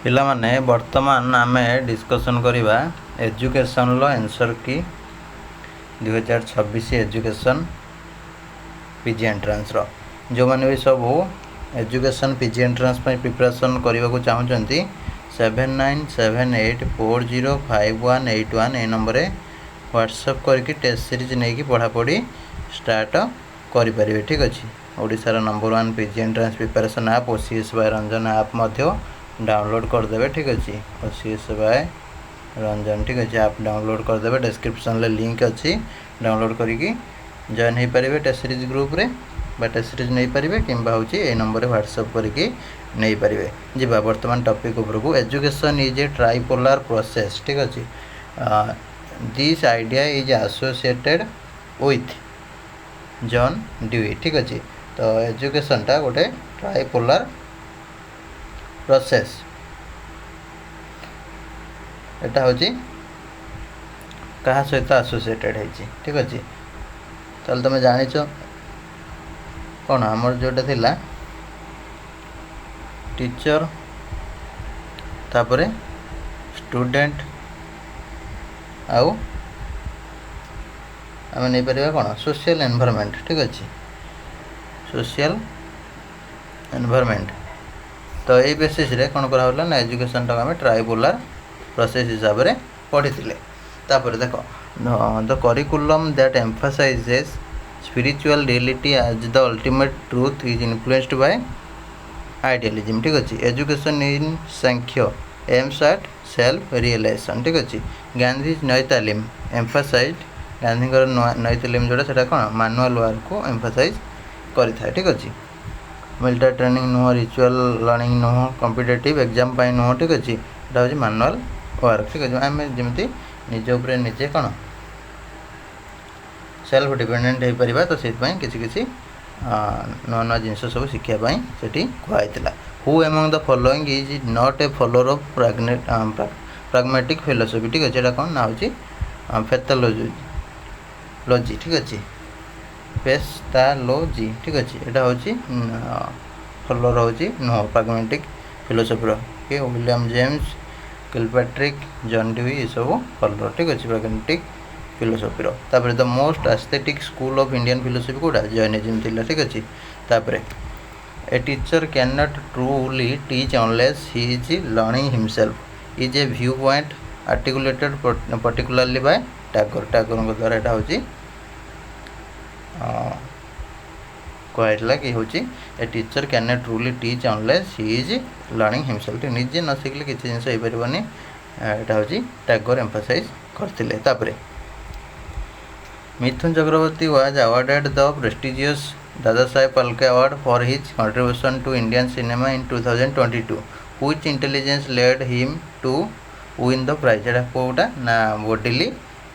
पिला माने वर्तमान आमे डिस्कशन करिबा एजुकेशन लो आंसर की 2026 एजुकेशन पीजी एंट्रांस रो जो माने भी सब एजुकेशन पीजी एंट्रांस पे प्रिपरेशन करबा को चाहउचंती 7978405181 ए नंबर रे व्हाट्सएप करके टेस्ट सीरीज नै की पढ़ा पढ़ी स्टार्ट करि परिबे। ठीक अछि। ओडिसा रो number 1 PG entrance preparation app OCS by Ranjan app मध्य डाउनलोड कर देबे। ठीक अछि। ओसीएस बाय रंजन ठीक अछि ऐप डाउनलोड कर देबे। डिस्क्रिप्शन ले लिंक अछि डाउनलोड करिकि जॉइन हे परिबे टेस्ट सीरीज ग्रुप रे बा टेस्ट सीरीज नै परिबे किंबा होची ए नंबर रे व्हाट्सएप करिकि नै परिबे। जिबा वर्तमान टॉपिक ऊपर को education is a tripolar process. ठीक अछि। This idea is associated with John Dewey. ठीक अछि। तो एजुकेशन टा गोटे ट्राइपोलर प्रोसेस एटा होची कहा सहित एसोसिएटेड है। ठीक अछि। चल तुम जानिछ कौन हमर जोटा थिला टीचर तापरे स्टूडेंट आउ आम नहीं पारिबा कौन सोशल एनवायरनमेंट। ठीक अछि। सोशल एनवायरनमेंट तो ये बेसिस रे कौन करा होला ना एजुकेशन टा हमें ट्राइपोलर प्रोसेस हिसाब रे पढ़ी थिले। तापर देखो the curriculum that emphasizes spiritual reality as the ultimate truth is influenced by idealism. ठीक अछि। Education in Samkhya aims at self realization. ठीक अछि। गांधी नई तालीम एम्फसाइज्ड गांधी नई तालीम जोड़ा सेटा कोन मैनुअल वर्क को एम्फसाइज करि थाए। ठीक अछि। Military training no ritual learning no competitive exam पाई नो। ठीक अछि। एटा होची मैनुअल वर्क। ठीक अछि। हम जेमति निज ऊपर निजे कोन सेल्फ डिपेंडेंट हे परिबा तो सेत पई किछि किछि नवा जिनस सब शिक्षा पई सेठी खुआइतला। Who among the following is not a follower of pragmatic philosophy. ठीक अछि। एटा कोन ना होची पैथोलॉजी लॉजी। ठीक अछि। पेस्टालोजी। ठीक अछि। एटा होची फॉलोअर होची नो प्रैग्मेटिक फिलोसफी रो के William James Kilpatrick John Dewey ये सब फॉलोअर। ठीक अछि। प्रैग्मेटिक फिलोसफी रो तापर the most aesthetic school of Indian philosophy कोडा जैनिज्म थिला। ठीक अछि। तापर a teacher can not truly teach unless he is learning himself is a view point articulated particularly by Tagore. Tagore द्वारा एटा होची कहला कि होची a teacher can not truly teach unless he is learning himself. निजे न सिखले किछि जिंस हे परबनी एटा होची टैगोर एम्फसाइज करथिले। तापर Mithun Chakraborty was awarded the prestigious Dada Saheb Phalke award for his contribution to Indian cinema in 2022 which intelligence led him to win the prize. एटा कोटा ना बॉडीली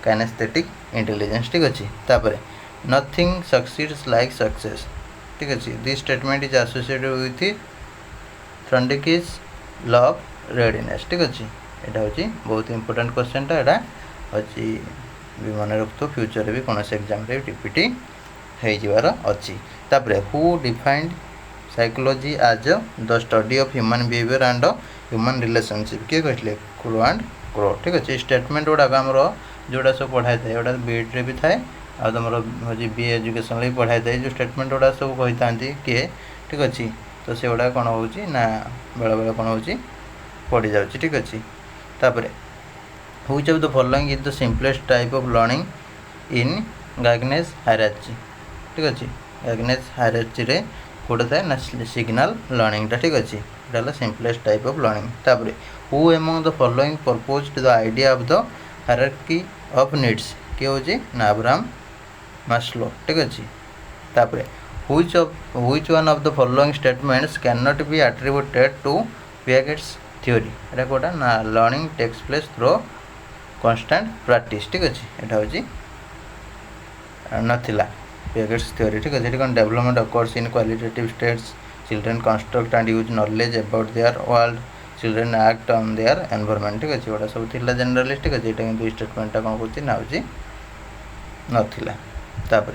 काइनेस्थेटिक इंटेलिजेंस। ठीक अछि। तापर नथिंग सक्सीड्स लाइक सक्सेस। ठीक अछि। This statement is associated with Thorndike's law of readiness. ठीक अछि। एटा होची बहुत इंपोर्टेंट क्वेश्चन टा एटा होची भी मन रखतो फ्यूचर भी कोनस एग्जाम रे टीपीटी हे जिवार अछि। तापर who defined psychology as the study of human behaviour and human relationship के कहले क्रो एंड क्रो। ठीक अछि। स्टेटमेंट ओडा हमरो जोडा सब पढाई थाए ओडा बीएड रे भी थाए आ तमरो होची बी एजुकेशन रे पढाई थाए जो स्टेटमेंट ओडा सब कहितांती के। ठीक अछि। तो से ओडा कोन होची ना बेला बेला कोन होची पढी जाउची। ठीक अछि। तापर which of the following is the simplest type of learning in Gagne's hierarchy। ठीक अछि। Gagne's hierarchy रे कोडा थाए ना सिग्नल लर्निंग ता। ठीक अछि। एटा ला सिंपलेस्ट टाइप ऑफ लर्निंग। तापर who among the following proposed the idea of the hierarchy of needs के होची ना अब्राहम मास्लो। ठीक अछि। तापर which one of the following statements cannot be attributed to Piaget's theory। एटा कोडा ना learning takes place through constant practice. ठीक अछि। एटा होची नथिला पियागेट्स थ्योरी। ठीक अछि। एटा कोन development occurs in qualitative states children construct and use knowledge about their world children act on their environment. ठीक अछि। ओडा सब थिला जनरलिस्ट। ठीक अछि। एटा किंतु स्टेटमेंट ता कोन होची ना होची नथिला। तापर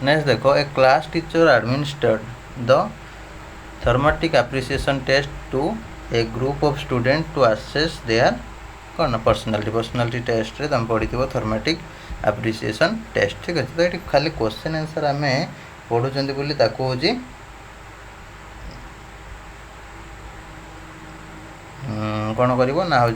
नेक्स्ट देखो a class teacher administered the thematic appreciation test to a group of student to assess their कौन पर्सनालीटी टेस्ट रे तुम पढ़ी थर्मेटिक एप्रिसिएशन टेस्ट ठीक अच्छे। तो ये खाली क्वेश्चन आंसर आम पढ़ुं बोली ताकू हूँ कौन कर ना हूँ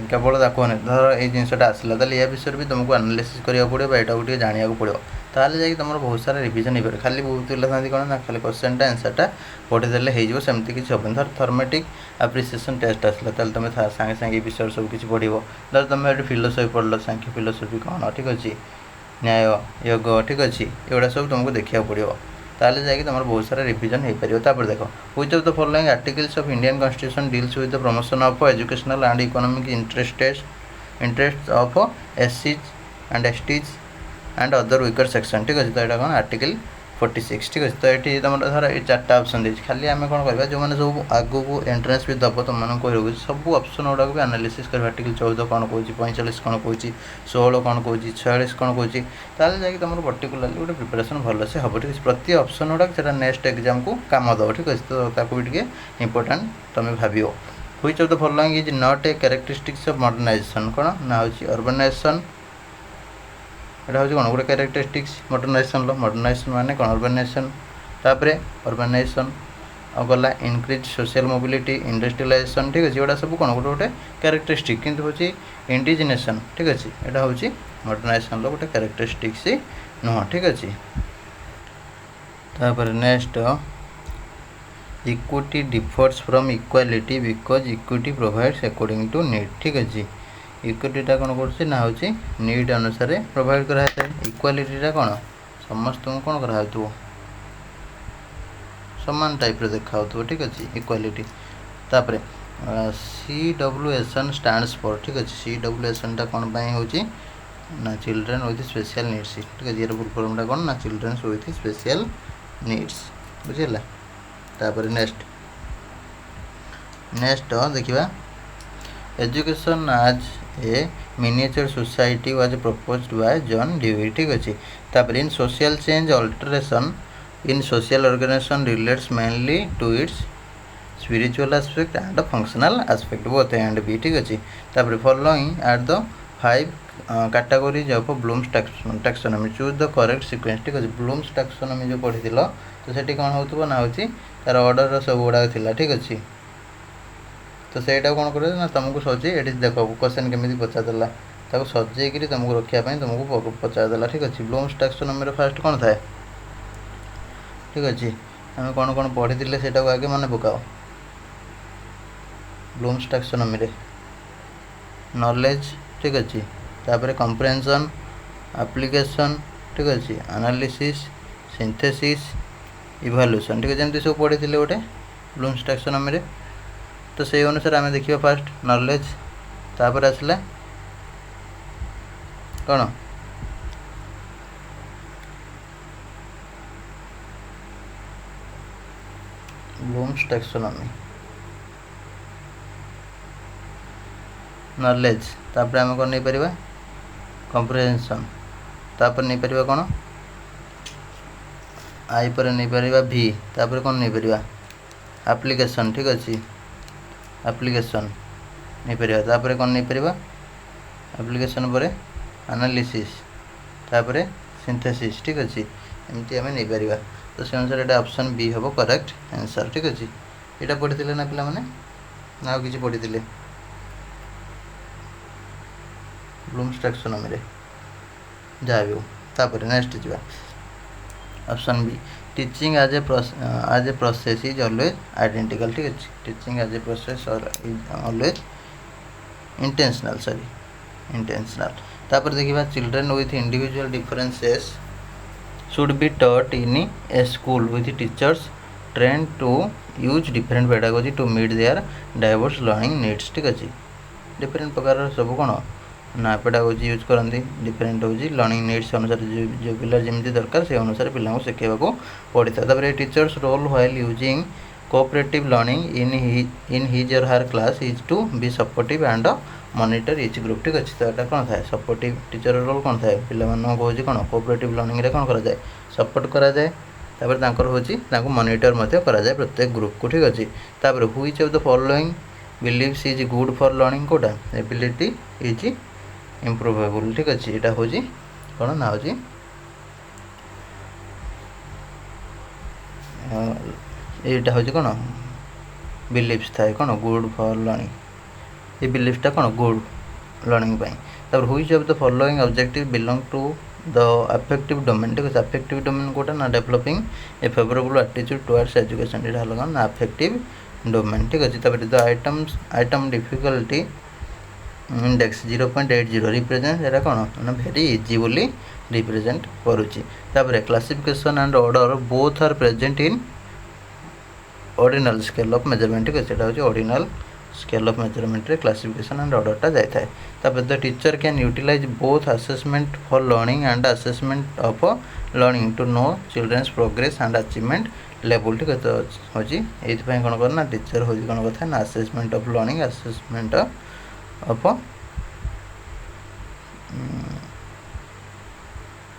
केवल ताकू धर ये जिनसा आसला या विषय भी तुमको आनालिसिस करा पड़ो यहाँ जाना पड़ो ताल जा तुम बहुत सारा रिविजन हो खाली बहुत पिला था कौन ना खाली क्वेश्चनटा आंसरटा पढ़ीदे होमती किसी हेन धर थर्मेटिक एप्रिसिएशन टेस्ट आसला तुम सागे सागे विषय सब किसी पढ़ो धर तुम ये फिलोसफी पढ़ल सांख्य फिलोसफी कौन ठीक अच्छे न्याय योग ठीक अच्छे एगुड़ा सब तुमको देखा पड़ो ताले जाकि तुम बहुत सारा रिविजन हो पार। देख which of the following articles of Indian constitution deals with the promotion of educational and economic interest of एससीज and STs and other weaker section ठीक अच्छे। तो यहाँ कौन आर्टिकल 46 ठीक अच्छे। तो ये तुम धर ये 4टा ऑप्शन देती खाली आम कौन करवा जो मैंने सब आगू को एंट्रेंस भी दब तुम कह सब ऑप्शन गुड़ा भी एनालिसिस कर आर्टिकल 14 कौन कौन 45 कौन कौन 16 कौन कौन 46 कौन कौन ताल जा तुम पर्टिकुलाली गोटे प्रिपरेशन भलसे हम ठीक है। प्रति ऑप्शन गुड़ा से नेक्स्ट एग्जाम को काम दब ठीक अच्छे। तो ताकू भी इंपोर्टाट तुम भाव which of the following is not a characteristics of modernization कौन ना हूँ अर्बनाइजेशन एटा हूँ कौन गोटे कैरेक्टरिस्टिक्स मॉडर्नाइजेशन माने कौन अर्बनाइजेशन तापर अर्बनाइजेशन और गला इनक्रीज सोशल मोबिलिटी इंडस्ट्रियलाइजेशन ठीक अच्छे। एटा सब कौन गोटे गोटे कैरेक्टरिस्टिक किंतु हूँ इंडिजिनेशन ठीक अच्छे। एटा हूँ मॉडर्नाइजेशन गोटे कैरेक्टरिस्टिक्स नुह ठीक अच्छे। तापर next equity differs from equality because equity provides according to need ठीक अच्छे। इक्विटीटा कौन कर ना हूँ नीड अनुसार प्रोवाइड कराए इक्वालिटीटा कौन समस्त कौन कराऊ समान टाइप देखा ठीक अच्छे इक्वालिटी। तापर CWSN स्टैंड्स फॉर ठीक अच्छे। CWSN टा कौन हूँ ना चिल्ड्रेन विथ स्पेशल नीड्स ठीक है। फुल फॉर्मटा कौन ना चिल्ड्रेन विथ स्पेशल नीड्स बुझेगा। तापर नेक्स्ट देखिए education as a miniature society was proposed by John Dewey ठीक अच्छे। तापर in social change alteration in social organisation relates mainly to its spiritual aspect and functional aspect both A and B ठीक अच्छे। तापर following are the 5 categories of Bloom's taxonomy choose the correct sequence ठीक अच्छे। Blooms taxonomy जो पढ़ी तो सेठी कौन हो ना हूँ तार ऑर्डर सब गुड़ा थिला ठीक अच्छे। तो सहीटा कौन कर ना तुमको सजे ये देख क्वेश्चन केमी पचारदेला ताको सजेक तुमको रखापी तुमको पचारदेला ठीक अच्छे। ब्लूम्स टैक्सोनॉमी फास्ट कौन थाए ठीक अच्छे। आम कौन कौन पढ़ी से आगे मन पकाओ ब्लूम्स टैक्सोनॉमी रे नॉलेज ठीक अच्छे। तापर कम्प्रेhension एप्लिकेशन ठीक अच्छे एनालिसिस सिंथेसिस इवैल्यूएशन ठीक है जमी सब पढ़ी गोटे ब्लूम्स टैक्सोनॉमी रे। तो से अनुसार आम देखिए फास्ट नॉलेज तापर आसला कौन ब्लूम्स टैक्सोनॉमी नॉलेज तापर आम कौन नहीं पारिबा कम्प्रेhension तापर नहीं पारिबा कौन आई पर नहीं पारिबा भी तापर कौन नहीं पारिबा एप्लिकेशन ठीक अच्छे। एप्लिकेशन नहीं पारिबा तापर कौन नहीं पारिबा एप्लिकेशन पर एनालिसिस तापर सिंथेसिस ठीक अच्छे एमती आम नहीं पारिबा। तो से अनुसार ये ऑप्शन बी हम करेक्ट आंसर ठीक अच्छे। यहाँ पढ़ी ना पिला माने ना किसी पढ़ी ब्लूम्स टैक्सोनॉमी रे जहाँ भी हो। तापर नेक्स्ट जा option B teaching as a process is always identical ठीक अच्छे। Teaching as a process is always intentional. तापर देखिए children with individual differences should be taught in a school with teachers train to use different pedagogy to meet their diverse learning needs ठीक अच्छे। Different प्रकार सब कौन ना pedagogy use करती different होची लर्निंग नीड्स अनुसार जो पिला जमी दरकार से अनुसार पिला शिखेबा पड़ी था। Teacher's role while using cooperative learning in his or her class is to be supportive and monitor each group ठीक अच्छे। तो यहाँ कौन थाए सपोर्टिव टीचर रोल कौन थाए पिला हूँ कौन कोऑपरेटिव लर्निंग रे कौन करा जाए सपोर्ट करा जाए तापर तांकर होची तांको मॉनिटर मध्य करा जाय प्रत्येक ग्रुप को ठीक अछि। तापर which of the following beliefs is good for learning कोटा एबिलिटी इज इम्प्रूवेबल ठीक अछि। एटा होची कोन ना होची एटा होची कोन बिलीव्स थाए कोन गुड फॉर लर्निंग ए बिलीव्सटा कोन गुड लर्निंग पाई। तापर which of the following objective belong to the affective domain ठीक है। अफेक्टिव डोमेन कोटा ना developing a favourable attitude towards education एटा हला ना अफेक्टिव डोमेन ठीक है। तापर the item difficulty index 0.80 represent एटा कोन ना वेरी इजी बोली रिप्रेजेंट करूची। तापर classification and order both are present in ordinal scale of measurement ठीक है। एटा होची ऑर्डिनल स्केल ऑफ मेजरमेंट रे क्लासिफिकेशन एंड ऑर्डरटा जाय थाए। तापर the teacher can utilize both assessment for learning and assessment of learning to know children's progress and achievement level ठीक है। तो होची एथि कोन करना टीचर होची कोन कथा ना assessment of learning assessment of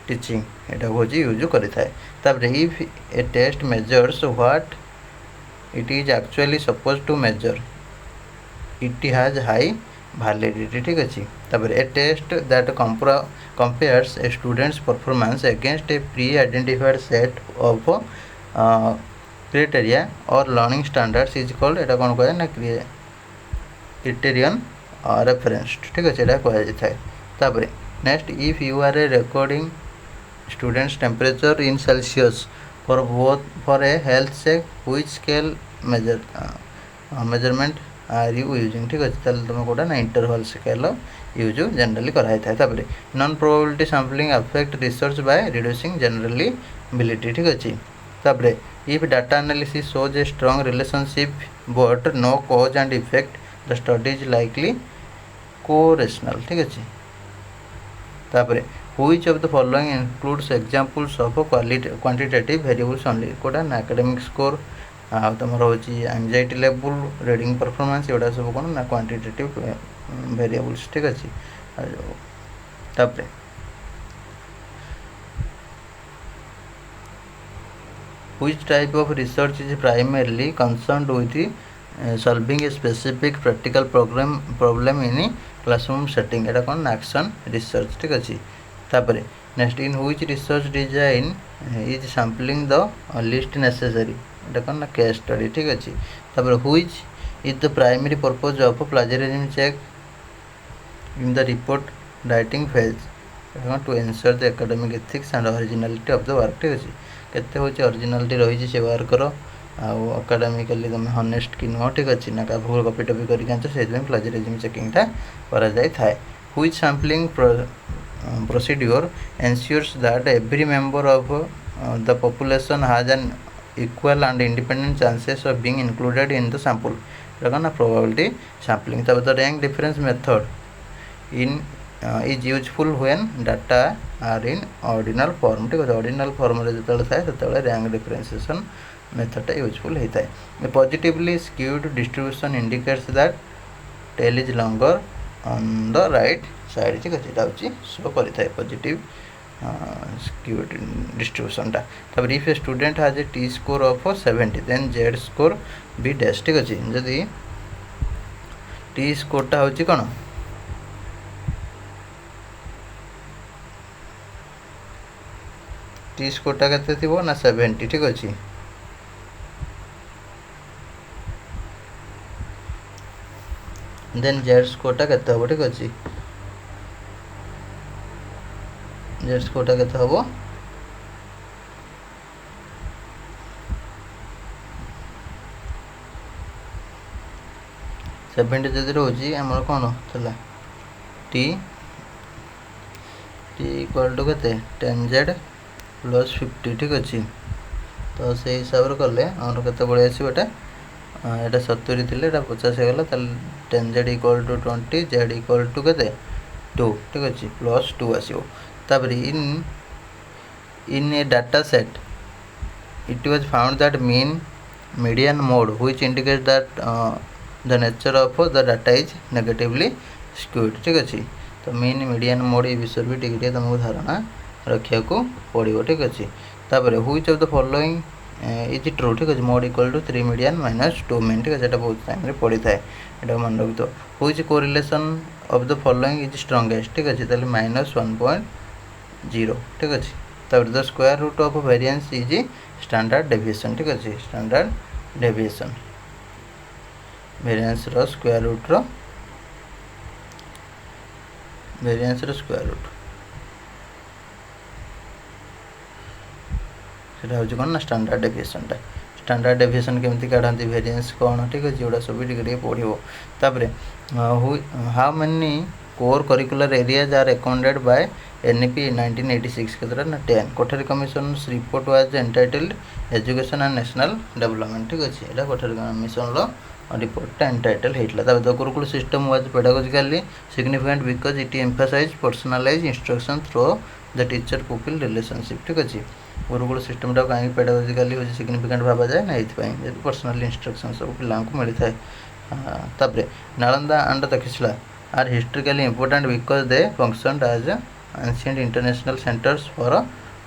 teaching एटा होची यूज करि थाए। तापर if a test measures what it is actually supposed to measure it has high validity ठीक अछि। तापर a test that compares a student's performance against a pre-identified set of criteria or learning standards is called एटा कोन कहै ना criterion referenced ठीक अछि। एटा कहै थाए। तापर next if you are a recording students temperature in celsius for a health check which scale measurement are you using ठीक अछि। ताले तुम कोटा ना इंटरवल स्केल यूज जनरली कराई थाए। तापर non probability sampling affect research by reducing generalisability ठीक अछि। तापर if data analysis shows a strong relationship but no cause and effect the study is likely correlational ठीक अछि। तापर which of the following includes examples of quantitative variables only कोटा ना academic score तुम रोची एंजाइटी लेवल रीडिंग परफॉर्मेंस एटा सब कोन ना क्वांटिटेटिव वेरिएबल्स ठीक अछि। तापर which type of research is primarily concerned with solving a specific practical problem in a classroom setting Etah cone action research ठीक अछि। तापर next in which research design is sampling the list necessary एटा कोन ना case study ठीक अछि। तापर which is the primary purpose of plagiarism check in the report writing phase to ensure the academic ethics and originality of the work ठीक अछि। केते होची ओरिजिनलिटी रही से वर्क करो अकाडेमिकली तुम हनेस्ट कि नुह ठीक अच्छे ना का कपी टपी कर प्लेजरिज्म चेकिंगटा करा जाय थाए। Which sampling procedure ensures that every member of the population has an equal and independent chances of being included in the sample एटा ना प्रोबेबिलिटी सैंपलिंग। तब the rank difference method in is useful when data are in ordinal form ठीक है। Ordinal form रे जतले थाए ततले rank differentiation method useful होता है। Positively skewed distribution indicates that tail is longer on the right side ठीक है। ये शो करता है पॉजिटिव स्क्यूड डिस्ट्रीब्यूशनटा। तब if a student has a T score of 70 then Z score be dash ठीक अच्छे। जदि टी स्कोरटा हूँ कौन टी स्कोरटा केते थिबो ना 70 ठीक अच्छे। देन जेड स्कोरटा केते हबो ठीक अछि। जेड स्कोरटा केते हबो 70 जदि रोजी हमर कोन थला टी इक्वल टू केते 10z प्लस 50 ठीक अच्छे। तो से हिसाब रे करले हमर केते बळे आसी बेटा एटा 70 थिले एटा 50 हे गला तल 10z equal to 20 z equal to केते 2 ठीक अच्छे प्लस 2 आसीओ। तापर in a data set it was found that mean median mode which indicates that the nature of the data is negatively skewed ठीक अच्छे। तो मीन मीडियन मोड ये विषय भी टिके तुमको धारणा रखा को पड़ो ठीक अच्छे। तापर which of the following is true ठीक अच्छे mode equal to 3 median minus 2 mean ठीक है बहुत टाइम पड़ी थाए यहाँ मन रखी तो which correlation of the following is strongest ठीक अच्छे ताले -1.0 ठीक अच्छे तापर the square root of variance is standard deviation ठीक अच्छे स्टैंडर्ड डेविएशन वेरिएंस रो स्क्वायर रूट रो वेरिएंस रो स्क्वायर रूट सेटा हूँ कौन ना स्टैंडर्ड डेविएशनटा स्टैंडर्ड डेविएशन केमती काढ़ती वेरिएंस कौन ठीक अच्छे एगुड़ा सब टे पढ़ो तापर how many core curricular areas are recommended by NEP 1986 के ना 10 Kothari commission report was entitled education and national development ठीक अच्छे यहाँ कोठारी कमिशन रिपोर्टा एंटाइटल होता है the gurukul system was pedagogically significant because it emphasise personalise instruction through the teacher pupil relationship ठीक अच्छे गुरुकुल सिस्टमटा कहीं पेडागोजिकली हूँ सिग्निफिकेंट भाव जाए ना ये पर्सनाल इंस्ट्रक्शन सब पिला मिलता है तापर Nalanda and Takshashila are historically important because they functioned as ancient international centres for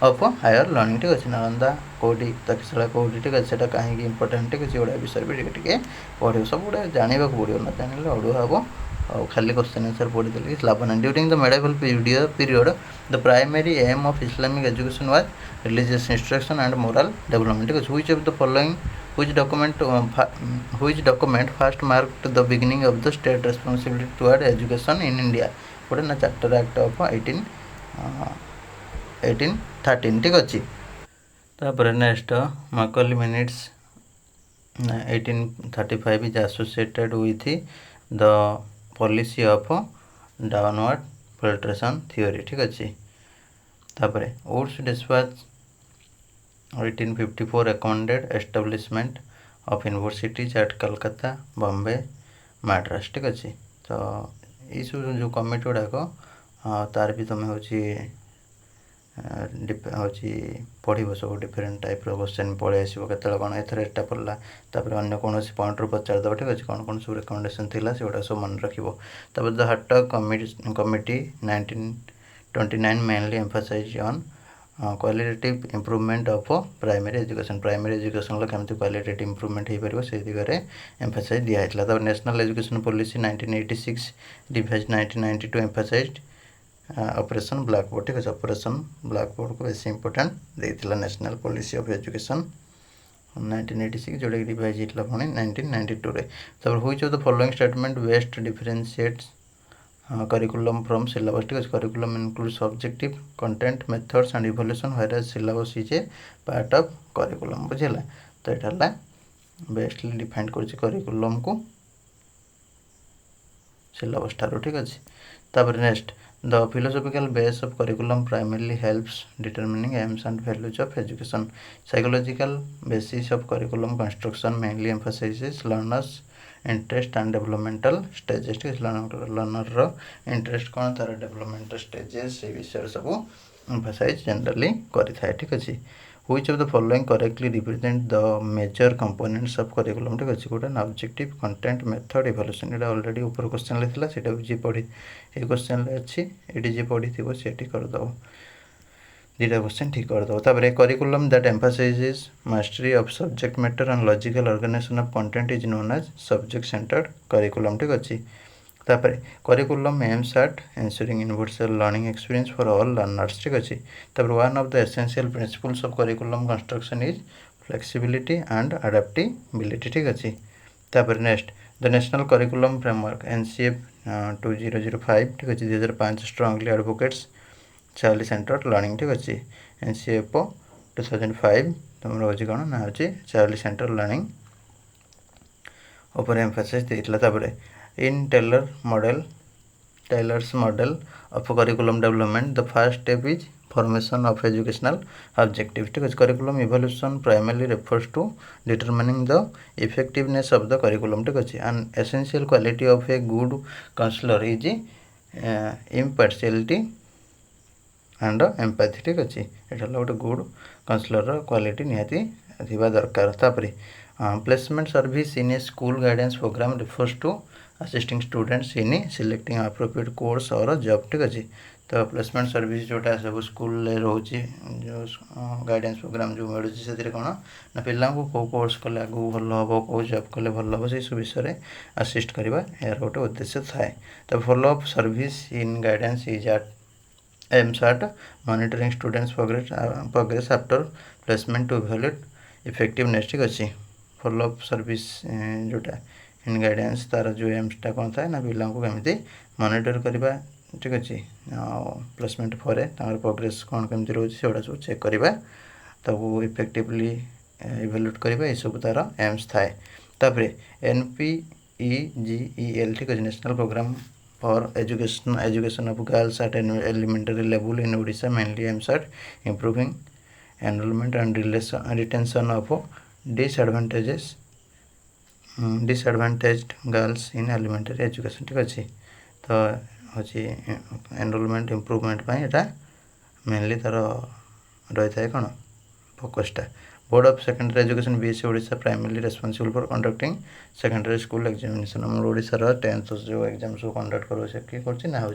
of higher learning ठीक अच्छे नालंदा कौटी तक्षशिला कौटी ठीक अच्छे कहीं इंपोर्टेंट ठीक अच्छे गुड़ा विषय भी टे पढ़ो सब गुड़ा जानवा पड़ो ना जान अड़ुआ हम और खाली क्वेश्चन आंसर पढ़ी लाभ ना during the medieval period the primary aim of Islamic education was religious instruction and moral development ठीक अच्छे which of the following which document first marked the beginning of the state responsibility toward education in India गोटे ना charter act of 1813 ठीक अच्छे तापर next Macaulay minutes 1835 is associated with the policy of downward filtration theory ठीक अच्छे तापर Wood's dispatch 1854 recommended establishment of universities at Calcutta Bombay Madras ठीक अच्छे तो ये सब जो कमिटी गुड़ाक तार भी तुम हूँ पढ़ सब डिफरेन्ट टाइप क्वेश्चन पलि आसो के कौन एथर एटा पड़ा तापर अन्य कौन पॉइंट पचारदेव ठीक अच्छे कौन कौन सब रिकमेंडेशन थी से गुड़ा सब मन रखिए the Hartog committee 1929 mainly emphasise on qualitative improvement of primary education केमती क्वालिटेटिव इम्प्रूवमेंट हो पार से दिगरे एम्फासाइज दिखाई तब national education policy 1986 revise 1992 emphasise operation blackboard ठीक है ऑपरेशन ब्लैकबोर्ड को बेस इंपोर्टेंट देता नेशनल पॉलिसी ऑफ एजुकेशन 1986 जोटा कि रिवाइज होता पुणी 1992 तब which of the following statement best differentiates curriculum from syllabus ठीक है curriculum includes objective content methods and evaluation whereas syllabus is a part of curriculum बुझेला तो यहाँ है बेस्टली डिफाइन कर curriculum को syllabus ठारो ठीक अच्छे तापर next the philosophical base of curriculum primarily helps determining aims and values of education psychological basis of curriculum construction mainly emphasizes learners interest and developmental stages learner interest कौन तार developmental stages से विषय सब emphasise generally करें ठीक अच्छे which of the following correctly represent the major components of curriculum ठीक अच्छे गोटे ऑब्जेक्टिव कंटेंट मेथड इवोल्यूशन ये ऑलरेडी ऊपर क्वेश्चन लेता से जी पढ़ी ये क्वेश्चन अच्छी ये जी पढ़ी थी से करदेव दुटा क्वेश्चन ठीक करदेव तापर curriculum that emphasises mastery of subject matter and logical organisation of content is known as subject centred curriculum ठीक अच्छे तापर curriculum aims at ensuring universal learning experience for all learners ठीक अच्छे तापर one of the essential principles of curriculum construction is flexibility and adaptability ठीक अच्छे तापर next the national curriculum framework NCF 2005 ठीक अच्छे 2005 strongly advocates child centre learning ठीक अच्छे NCF 2005 तुम रोज कौन ना हूँ चार्ली सेंटर लर्निंग ऊपर एम्फासाइज देता in Tyler's model of curriculum development the first step is formation of educational objective ठीक है curriculum evolution primarily refers to determining the effectiveness of the curriculum ठीक अच्छे and essential quality of a good counsellor is impartiality and empathy ठीक अच्छे यहाँ गोटे good counsellor quality निहाती थिबा दरकार तापर placement service in a school guidance programme refers to assisting students in selecting appropriate course और जॉब ठीक अच्छे तो प्लेसमेंट सर्विस जोटा सब स्कूल रोचे जो गाइडेंस प्रोग्राम जो मिलूँ से कौन ना पिला को कोर्स कले आगू भल हम कौ जॉब कले भल हम से सब विषय असिस्ट करवा यार गोटे उद्देश्य थाए। तो follow up service in guidance is at aims at monitoring students progress after placement to evaluate effectiveness. ठीक अच्छे फॉलो अप सर्विस जोटा इन गाइडेंस तार जो एम्सटा कौन थाए ना पिला केमी मॉनिटर करवा। ठीक अच्छे प्लेसमेंट पर प्रोग्रेस कौन केमती रोचे से सब चेक करवा ताकू इफेक्टिवली इवैल्यूएट करवा ये सब तार एम्स थाए। तापर NPEGEL ठीक अच्छे national programme for education of girls at an elementary level in Odisha mainly aims at improving enrollment and retention of disadvantaged girls in elementary education। ठीक अच्छे तो हूँ एनरोलमेंट इम्प्रुवमेंट यहाँ मेनली तार रही है कौन फोकसटा। Board of secondary education BSc Odisha primarily responsible for conducting secondary school examination. आम ओडिशार 10th जो एग्जाम सब कंडक्ट कर किए करना हूँ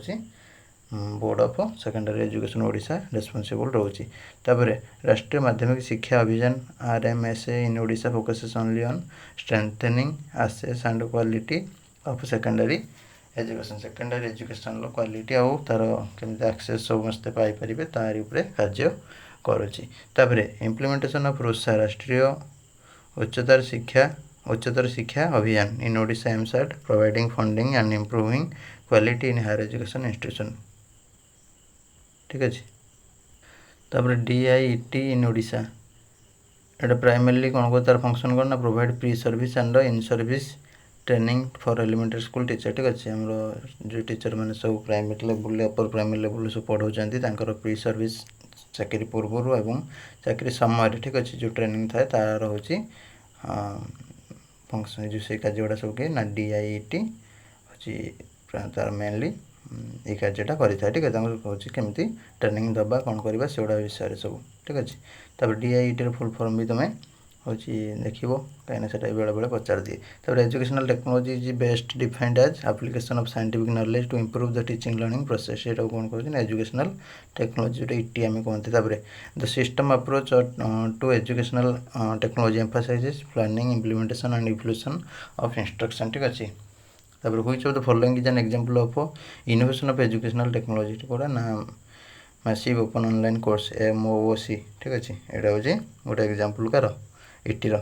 board of secondary education Odisha responsible रोचे। तापर Rashtriya Madhyamik Shiksha Abhiyan RMSA in Odisha focuses only on strengthening access and quality of secondary education. Secondary education quality आउ तार केमती एक्सेस समस्ते पाइपर तार उपर कार्य करुच्ची। तापर इम्प्लीमेंटेशन ऑफ रोसा राष्ट्रीय Uchchatar Shiksha Abhiyan in Odisha aims at providing funding and improving quality in higher education institution. ठीक अच्छे तापर DIET इन ओडिशा एटा प्राइमरली कौन को तार फंक्शन करना provide pre service and in service training for elementary school teacher. ठीक अच्छे आम जो टीचर मैंने सब primary level upper primary level सब पढ़ाऊँ प्री सर्विस चाकरी पूर्व एवं चाकरी समय। ठीक अच्छे जो ट्रेनिंग थाए तार हूँ फंक्शन जो से कार्य सब कि ना DIET हूँ तार मेनली ये कार्यटा करें। ठीक है हूँ केमी ट्रेनिंग दबा कौन करवा से विषय सब। ठीक अच्छे तापर DIET फुल फॉर्म भी तुम्हें हूँ देख कहीं से बेले बेले पचार दिए। तापर educational technology is best defined as application of scientific knowledge to improve the teaching learning process. ये कौन करें एजुकेशनल टेक्नोलॉजी जो ET आम कहते। तापर the system approach to educational technology emphasises planning implementation and evolution of instruction. ठीक अच्छे तापर which of the following is an example of innovation of educational technology कौटा ना massive open online course MOOC। ठीक अच्छे यहाँ हूँ गोटे एग्जांपल कार ET रो।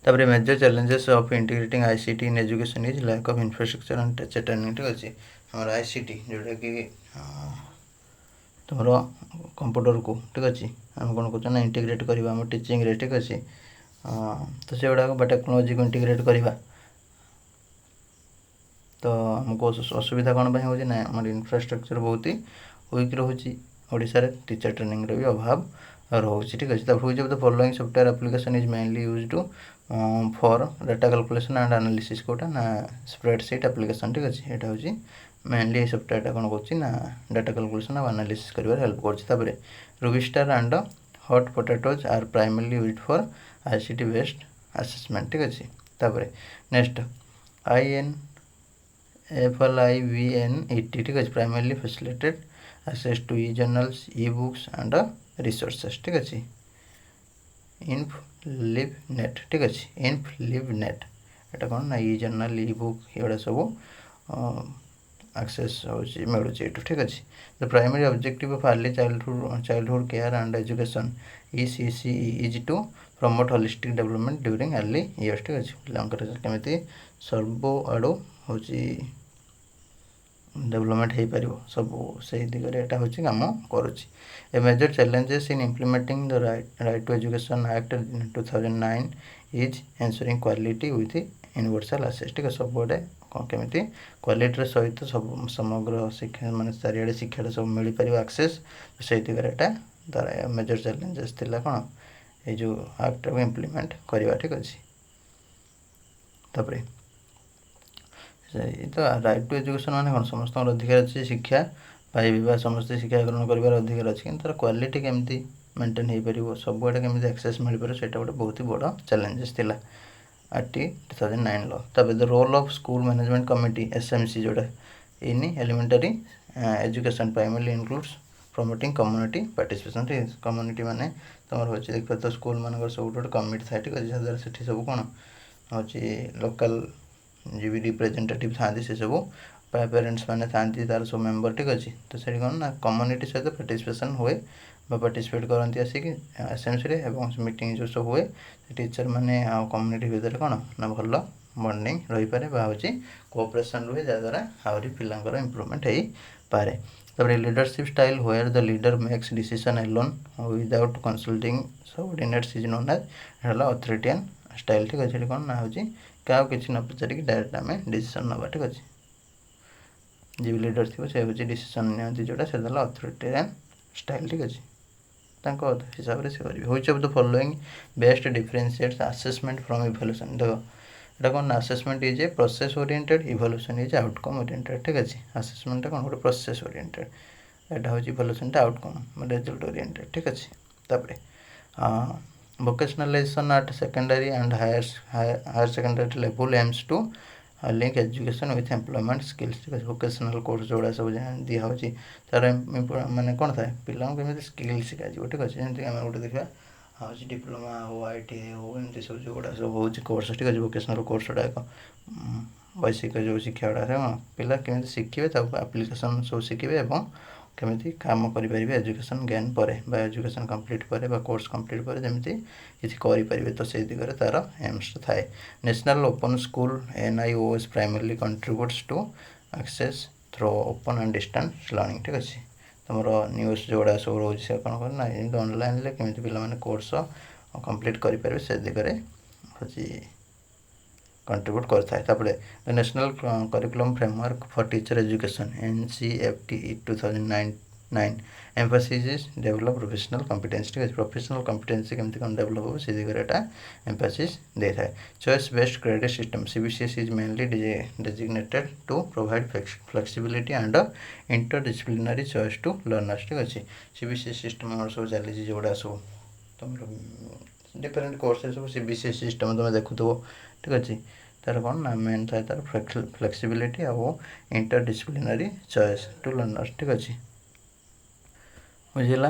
तापर major challenges of integrating ICT in education is lack of infrastructure and teacher training. ठीक अच्छे हमारा ICT जोटा कि तुम कंप्यूटर को ठीक अच्छे आम कौन कर इंटीग्रेट करवा आम टीचिंग रे। ठीक अच्छे तो से गुड़ाक टेक्नोलॉजी को इंटीग्रेट करवा तो आमको असुविधा कौन हो ना आम इंफ्रास्ट्रक्चर बहुत ही वीक रोचे ओडिशा रे टीचर ट्रेनिंग भी अभाव रोचे। ठीक अच्छे which of the following software application is mainly used to for data calculation and analysis कोटा ना स्प्रेडशीट एप्लिकेशन। ठीक अच्छे यहाँ हूँ मेनली सॉफ्टवेयर कौन कर डाटा कैलकुलेशन और एनालिसिस कर हेल्प कर। RubiStar and hot potatoes are primarily used for ICT based assessment. ठीक अच्छे तापर नेक्स्ट INFLIVNET। ठीक अच्छे primarily facilitated access to journals books and resources. ठीक अच्छे INFLIVNET। ठीक अच्छे INFLIVNEट एटा कौन ना जर्नल बुक ये सब एक्सेस मिलूँ ये। ठीक अच्छे the primary objective of early childhood care and education ECCE is to promote holistic development during early years. ठीक अच्छे पिलांकर केमी सर्व आड़ू हूँ डेवलपमेंट हो पार सब से दिगरे यहाँ हूँ कम करुच्ची। A major challenges in implementing the right to education act 2009 is ensuring quality with universal access. ठीक है सबुआडे केमी क्वालिटी सहित सब समग्र शिक्षा मानते चारिड़े शिक्षा सब मिल पार एक्सेस से दिगरे यहाँ तार मेजर चैलेंजेस थिला कौन ये जो एक्ट को इम्प्लीमेंट करवा। ठीक अच्छे तापर तो राइट टू एजुकेशन माने कौन समस्त अधिकार अच्छी शिक्षा पाइबा समस्त शिक्षा ग्रहण कर अधिकार अच्छी कि तार क्वालिटी केमती मेंटेन हो पार सबुआडे केमी एक्सेस मिल पार से गोटे बहुत ही बड़ चैलेंजेस थिला ACT 2009 लो। तब the role of school management committee SMC जोड़ा in elementary education primarily includes promoting community participation ठीक है कम्युनिटी माने तुम हो देख तो स्कूल मानक सब गोटे कमिटी थाए ठीक है जहाँद्वारा से सब कौन हूँ लोकल जी भी रिप्रेजेंटेटिव था से सब पेरेन्ट्स मैंने था तार सब मेम्बर ठीक अच्छे तो से कौन ना कम्युनिटी सहित पार्टिसिपेशन हुए पार्टिसिपेट करती आसिक एसेम्बली मीटिंग जो सब हुए टीचर मैंने कम्युनिटी भितर कौन ना भल बॉन्डिंग रही पारे हूँ कोऑपरेशन रुहे जहाँद्वारा आहरी पिलांकर इम्प्रूवमेंट हो पारे तब leadership style where the leader makes decision alone without consulting subordinates is known as है अथॉरिटियन स्टाइल ठीक अच्छे कौन ना हूँ क्या किसी न पचारिक डायरेक्ट आम डिसीजन नवा ठीक अच्छे जी लीडर थी से हूँ डिसीजन नि जोटा से अथॉरिटेरियन स्टाइल ठीक अच्छे हिसाब से करेंगे which of the following best differentiates assessment from evolution देखो यहाँ कौन assessment is a process oriented evolution is outcome oriented ठीक अच्छे असेसमेंट कौन गोटे प्रोसेस ओरिएंटेड यहाँ हूँ इवोल्यूशन आउटकम रिजल्ट ओरिएंटेड ठीक अच्छे तापर vocationalization at secondary and higher secondary level aims to link education with employment skills ठीक है vocational course जोड़ा सब दिखाई तार माने कौन था पिला केमी स्किल शिखाई ठीक अच्छे जमीन आम गोटे देखा हाँ डिप्लोमा हो ITI हो एमती सब जो गुड़ा सब हूँ कोर्स ठीक अच्छे vocational कोर्स गुड़ा एक वैश्विक जो शिक्षा गुड़ा पिला केमी शिखे आप्लिकेसन सब शिखे केमी कम करें एजुकेशन गेन पर एजुकेशन कंप्लीट पर कोर्स कंप्लीट पर जमी किसी करें तो से दिगरे तार एम्स थाए national open school NIOS primarily contributes to access through open and distance learning ठीक अच्छे तुम न्यूज जोड़ा सब रोज से कौन करना ऑनलाइन केमी पे कोर्स कंप्लीट करें से दिगरे हूँ कंट्रीब्यूट करता है national curriculum framework for teacher education NCFT 2009 Mphasis develop professional competence ठीक है प्रोफेशनल कॉम्पिटेंसी केमती कौन डेवलप हो सी दिगरे एम्फासिस दे था choice based credit system CBCS is mainly designated to provide flexibility and interdisciplinary choice to learners ठीक अच्छे CBCS सिस्टम सब चली जोड़ा सब तुम डिफरेन्ट कोर्स सब CBCS सिस्टम तुम देखुव ठीक अच्छे तार कौन ना मेन थाए तार फ्लेक्सिबिलिटी आउ इंटरडिसिप्लिनरी चॉइस टू लर्नर्स ठीक अच्छे बुझेगा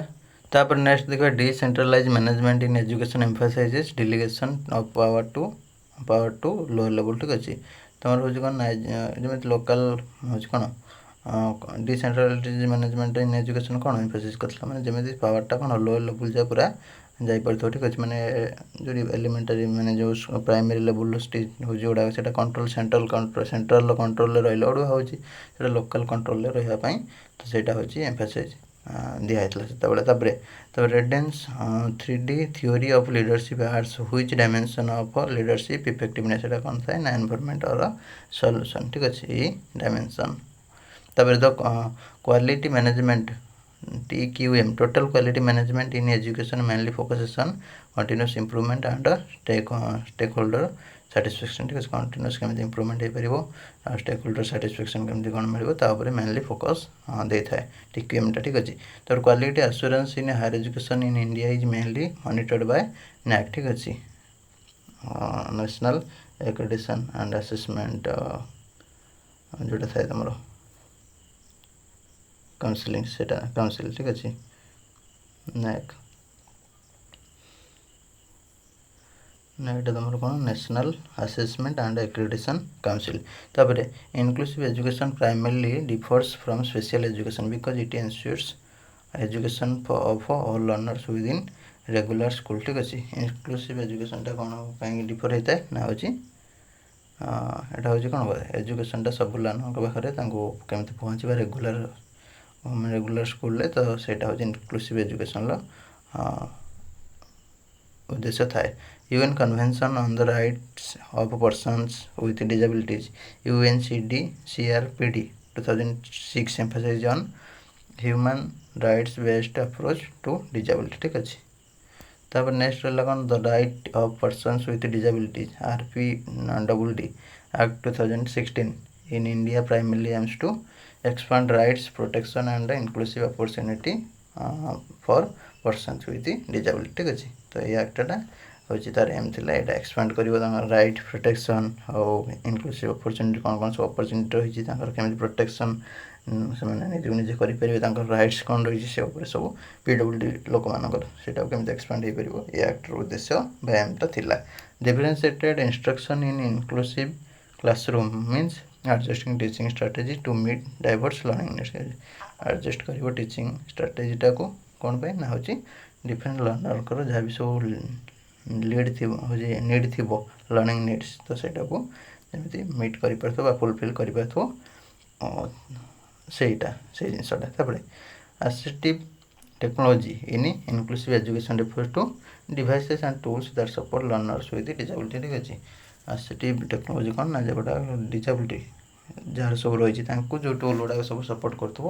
तापर नेक्स्ट देखा decentralise management in education emphasises delegation of power to low level ठीक अच्छे तुम हूँ कौन ना जमी लोकल हूँ कौन डिसेंट्रलाइज मैनेजमेंट इन एजुकेशन कौन एम्फासिस करता मैंने जमी पावरटा कौन लो लेवल जाए पूरा जापर ठीक अच्छे मैंने जो एलिमेंटारी मैंने जो प्राइमरी लेवल हूँ जोड़ा से कंट्रोल सेंट्रल कंट्रोल रहा गुड़ा हूँ लोकल कंट्रोल रही तो सहीटा हूँ एम्फासाइज दिखाई से रेडेंस 3D theory of leadership arts which dimension of leadership effectiveness कौन था ना एनवायरनमेंट और सॉल्यूशन ठीक अच्छे ये dimension the quality management TQM total quality management in education mainly focuses on continuous improvement and stakeholder satisfaction ठीक है कंटिन्यूस केमी इम्प्रूवमेंट हो पार स्टेकहोल्डर साटिस्फैक्शन केमी कौन मिले मेनली फोकस दे था TQM ठीक अच्छे तो quality assurance in higher education in India is mainly monitored by NAAC ठीक अच्छे नेशनल एक्रेडिटेशन एंड असेसमेंट जोटा था तुम काउंसिलिंग से काउंसिल ठीक अच्छे NAAC तुम कौन national assessment and accreditation council तापर inclusive education primarily differs from special education because it ensures education of all learners within regular school ठीक अच्छे इनक्लूसिव एजुकेशन कौन कहीं डिफर होता है ना हूँ यहाँ हूँ कौन एजुकेशन सब लर्नर पाखे केमी पहुँचा रेगुलर स्कूल तो सहीटा हूँ इनक्लूसिव एजुकेशन उद्देश्य थाए UN convention on the rights of persons with disabilities UNCD-CRPD 2006 emphasize on human rights based approach to disability ठीक अच्छे तापर नेक्स्ट रहा कौन the right of persons with disabilities RPDD Act 2016 in India primarily aims to expand rights protection and inclusive opportunity for persons with disability ठीक अच्छे तो ये एक्टा हूँ तार एम थी यहाँ एक्सपांड कर राइट प्रोटेक्शन और इनक्लूसिव अपॉर्चुनिटी कौन कौन सब अपॉर्चुनिटी रही केमी प्रोटेक्शन ସେମାନେ ନିଜକୁ ନିଜେ କରିପାରିବେ, ତାଙ୍କର ରାଇଟ୍ସ କ'ଣ ରହିଛି ସେ ଉପରେ ସବୁ PWD ଲୋକମାନଙ୍କର ସେଇଟାକୁ କେମିତି ଏକ୍ସପାଣ୍ଡ ହେଇପାରିବ, ଏ ଆକ୍ଟର ଉଦ୍ଦେଶ୍ୟ ବା ଏମ୍ଟା ଥିଲା। Differentiated instruction in inclusive classroom means adjusting teaching strategy to meet diverse learning needs. Adjust କରିବ ଟିଚିଂ ଷ୍ଟ୍ରାଟେଜିଟାକୁ କ'ଣ ପାଇଁ ନା ହେଉଛି ଡିଫରେଣ୍ଟ ଲର୍ଣ୍ଣରଙ୍କର ଯାହା ବି ସବୁ ଲିଡ୍ ଥିବ ହେଉଛି ନିଡ୍ ଥିବ ଲର୍ଣ୍ଣିଂ ନିଡ୍ସ, ତ ସେଇଟାକୁ ଯେମିତି ମିଟ୍ କରିପାରୁଥିବ ବା ଫୁଲଫିଲ୍ କରିପାରୁଥିବ ସେଇ ଜିନିଷଟା। ତାପରେ assistive technology in inclusive education refers to devices and tools that support learners with disability. ଠିକ୍ ଅଛି, ଆସିଷ୍ଟିଭ୍ ଟେକ୍ନୋଲୋଜି କ'ଣ ନା ଯେଉଁଟା ଡିଜାବିଲିଟି ଯାହାର ସବୁ ରହିଛି ତାଙ୍କୁ ଯେଉଁ ଟୁଲ୍ ଗୁଡ଼ାକ ସବୁ ସପୋର୍ଟ କରୁଥିବ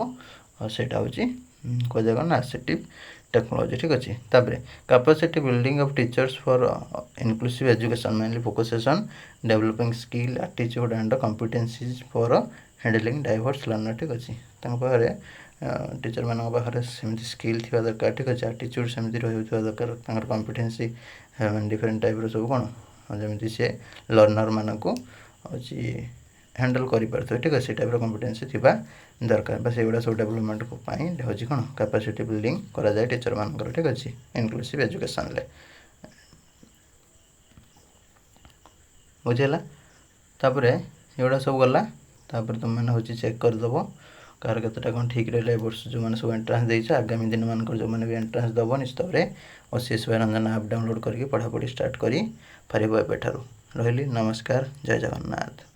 ସେଇଟା ହେଉଛି କୁହାଯାଏ କ'ଣ ନା ଆସିଷ୍ଟିଭ୍ ଟେକ୍ନୋଲୋଜି। ଠିକ୍ ଅଛି, ତାପରେ capacity building of teachers for inclusive education mainly focuses on developing skill ଆଟିଚ୍ୟୁଡ୍ and competencies for handling diverse learner. ଠିକ୍ ଅଛି, ତାଙ୍କ ପାଖରେ ଟିଚର୍ମାନଙ୍କ ପାଖରେ ସେମିତି ସ୍କିଲ୍ ଥିବା ଦରକାର। ଠିକ୍ ଅଛି, ଆଟିଚ୍ୟୁଡ୍ ସେମିତି ରହିଥିବା ଦରକାର, ତାଙ୍କର କମ୍ପିଟେନ୍ସି ଡିଫରେଣ୍ଟ ଟାଇପ୍ର ସବୁ କ'ଣ ଯେମିତି ସେ ଲର୍ଣ୍ଣରମାନଙ୍କୁ ହେଉଛି ହ୍ୟାଣ୍ଡେଲ୍ କରିପାରୁଥିବେ। ଠିକ୍ ଅଛି, ସେଇ ଟାଇପ୍ର କମ୍ପିଟେନ୍ସି ଥିବା ଦରକାର ବା ସେଇଗୁଡ଼ା ସବୁ ଡେଭଲପମେଣ୍ଟ ପାଇଁ ହେଉଛି କ'ଣ କାପାସିଟି ବିଲ୍ଡିଂ କରାଯାଏ ଟିଚର୍ମାନଙ୍କର। ଠିକ୍ ଅଛି, ଇନକ୍ଲୁସିଭ୍ ଏଜୁକେସନ୍ରେ ବୁଝିହେଲା। ତାପରେ ଏଗୁଡ଼ା ସବୁ ଗଲା, ତାପରେ ତୁମେମାନେ ହେଉଛି ଚେକ୍ କରିଦେବ କାହାର କେତେଟା କ'ଣ ଠିକ୍ ରହିଲା। ଏ ବର୍ଷ ଯେଉଁମାନେ ସବୁ ଏଣ୍ଟ୍ରାନ୍ସ ଦେଇଛ, ଆଗାମୀ ଦିନମାନଙ୍କର ଯେଉଁମାନେ ବି ଏଣ୍ଟ୍ରାନ୍ସ ଦେବ ନିଶ୍ଚିତ ଭାବରେ OCS ରଞ୍ଜନ ଆପ୍ ଡାଉନଲୋଡ଼୍ କରିକି ପଢ଼ାପଢ଼ି ଷ୍ଟାର୍ଟ କରିପାରିବ ଏବେଠାରୁ। ରହିଲି, ନମସ୍କାର, ଜୟ ଜଗନ୍ନାଥ।